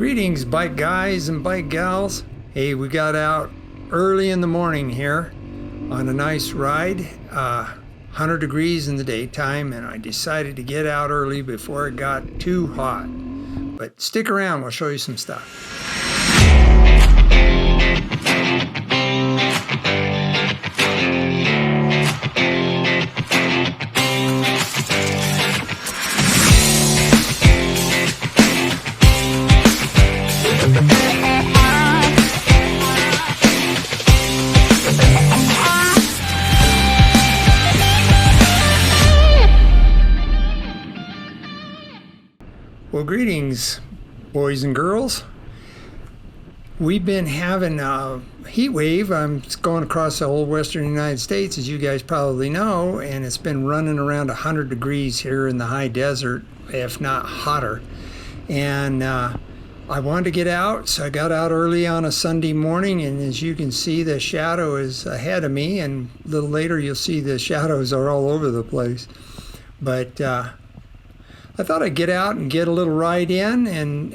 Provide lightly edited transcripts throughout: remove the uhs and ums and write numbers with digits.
Greetings, bike guys and bike gals. Hey, we got out early in the morning here on a nice ride. 100 degrees in the daytime, and I decided to get out early before it got too hot. But stick around, we'll show you some stuff. Well, greetings, boys and girls. We've been having a heat wave. I'm going across the whole western United States, as you guys probably know, and it's been running around 100 degrees here in the high desert, if not hotter. And I wanted to get out, so I got out early on a Sunday morning, and as you can see, the shadow is ahead of me, and a little later you'll see the shadows are all over the place. But I thought I'd get out and get a little ride in and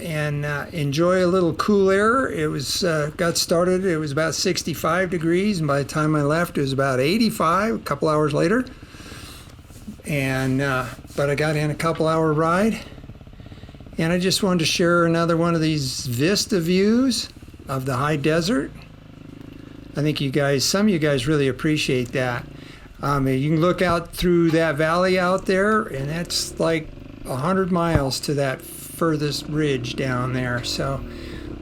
enjoy a little cool air. It was got started, it was about 65 degrees, and by the time I left it was about 85 a couple hours later. And but I got in a couple hour ride, and I just wanted to share another one of these vista views of the high desert. I think some of you guys really appreciate that. You can look out through that valley out there, and that's like 100 miles to that furthest ridge down there. So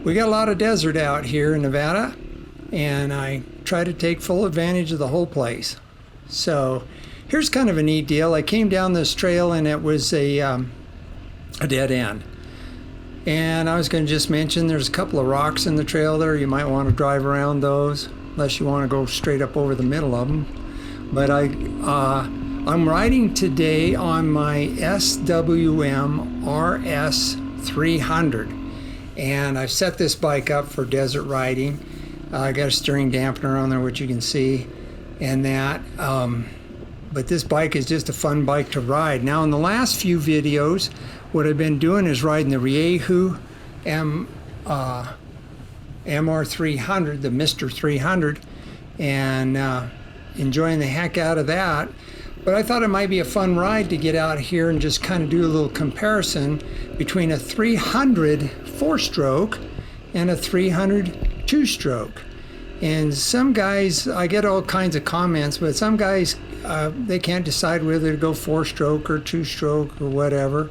we got a lot of desert out here in Nevada, and I try to take full advantage of the whole place. So here's kind of a neat deal. I came down this trail, and it was a dead end. And I was going to just mention there's a couple of rocks in the trail there. You might want to drive around those, unless you want to go straight up over the middle of them. But I'm riding today on my SWM RS 300, and I've set this bike up for desert riding. I got a steering dampener on there, which you can see, and that. But this bike is just a fun bike to ride. Now, in the last few videos, what I've been doing is riding the Riehu MR 300, the Mr. 300, and enjoying the heck out of that. But I thought it might be a fun ride to get out here and just kind of do a little comparison between a 300 4-stroke and a 300 2-stroke. And some guys, I get all kinds of comments, but some guys, they can't decide whether to go 4-stroke or 2-stroke or whatever.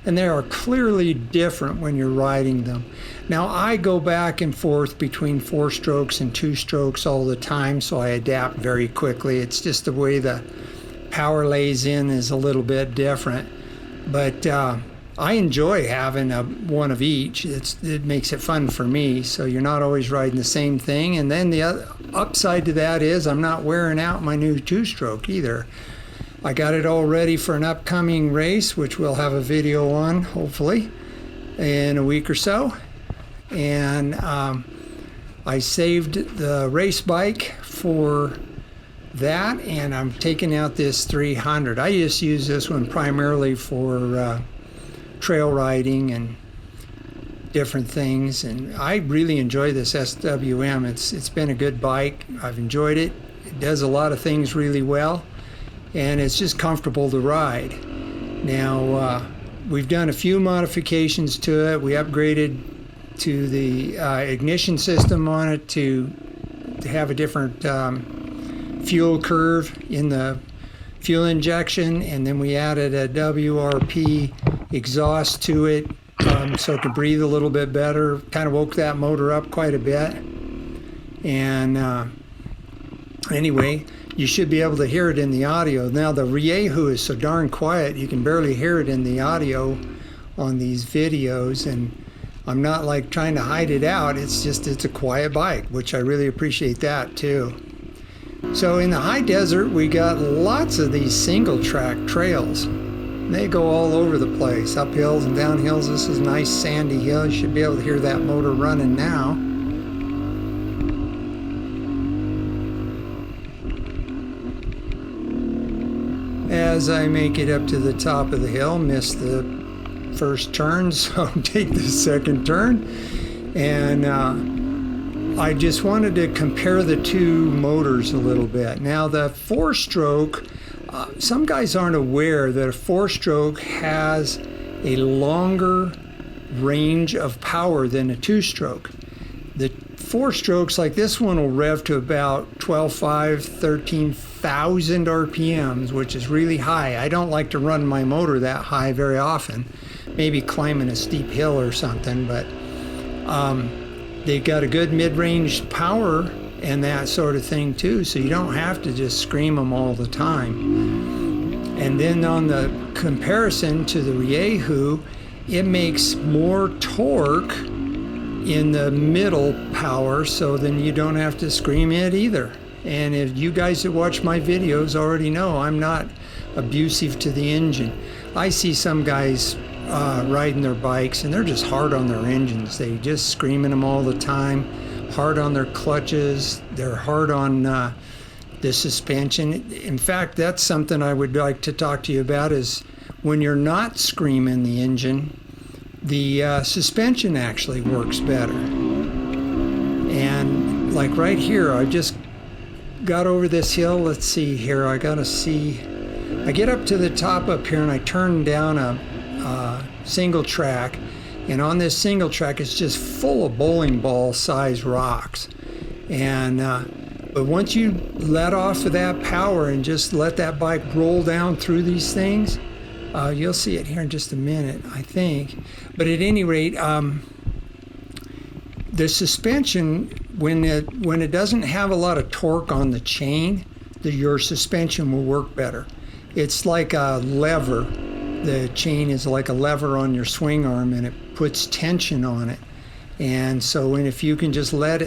And they are clearly different when you're riding them. Now, I go back and forth between 4-strokes and 2-strokes all the time, so I adapt very quickly. It's just the way the power lays in is a little bit different, but I enjoy having one of each. It makes it fun for me, so you're not always riding the same thing. And then the upside to that is I'm not wearing out my new 2-stroke either. I got it all ready for an upcoming race, which we'll have a video on hopefully in a week or so. And I saved the race bike for that, and I'm taking out this 300. I just use this one primarily for trail riding and different things, and I really enjoy this SWM. It's been a good bike. I've enjoyed it. It does a lot of things really well, and it's just comfortable to ride. Now, we've done a few modifications to it. We upgraded to the ignition system on it to have a different fuel curve in the fuel injection, and then we added a WRP exhaust to it so it could breathe a little bit better. Kind of woke that motor up quite a bit. And anyway, you should be able to hear it in the audio. Now, the Riehu is so darn quiet you can barely hear it in the audio on these videos, and I'm not like trying to hide it out. It's a quiet bike, which I really appreciate that too. So in the high desert, we got lots of these single track trails. They go all over the place, up hills and down hills. This is nice sandy hill. You should be able to hear that motor running now. As I make it up to the top of the hill, miss the first turn, so take the second turn. And I just wanted to compare the two motors a little bit. Now the 4-stroke, some guys aren't aware that a 4-stroke has a longer range of power than a 2-stroke. The 4-strokes like this one will rev to about 12,500, 13,000 RPMs, which is really high. I don't like to run my motor that high very often, maybe climbing a steep hill or something, but they've got a good mid-range power and that sort of thing too, so you don't have to just scream them all the time. And then on the comparison to the Riehu, it makes more torque in the middle power, so then you don't have to scream it either. And if you guys that watch my videos already know, I'm not abusive to the engine. I see some guys riding their bikes and they're just hard on their engines. They just screaming them all the time, hard on their clutches, they're hard on the suspension. In fact, that's something I would like to talk to you about, is when you're not screaming the engine, the suspension actually works better. And like right here, I just got over this hill. Let's see here, I get up to the top up here and I turn down a single track, and on this single track it's just full of bowling ball size rocks. And but once you let off of that power and just let that bike roll down through these things, you'll see it here in just a minute, I think. But at any rate, the suspension, when it doesn't have a lot of torque on the chain, your suspension will work better. It's like a lever. The chain is like a lever on your swing arm, and it puts tension on it. And so if you can just let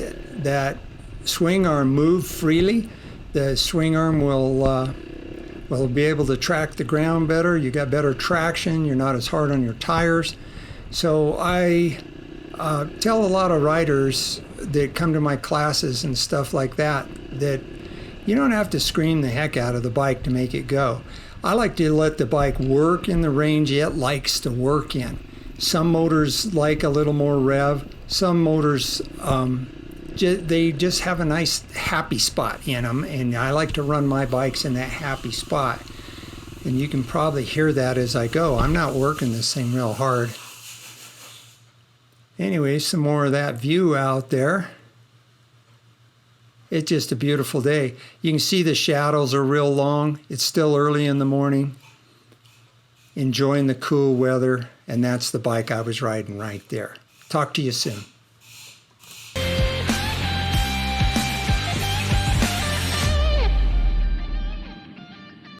that swing arm move freely, the swing arm will be able to track the ground better. You got better traction. You're not as hard on your tires. So I tell a lot of riders that come to my classes and stuff like that you don't have to scream the heck out of the bike to make it go. I like to let the bike work in the range it likes to work in. Some motors like a little more rev. Some motors, they just have a nice happy spot in them, and I like to run my bikes in that happy spot. And you can probably hear that as I go. I'm not working this thing real hard. Anyway, some more of that view out there. It's just a beautiful day. You can see the shadows are real long. It's still early in the morning. Enjoying the cool weather, and that's the bike I was riding right there. Talk to you soon.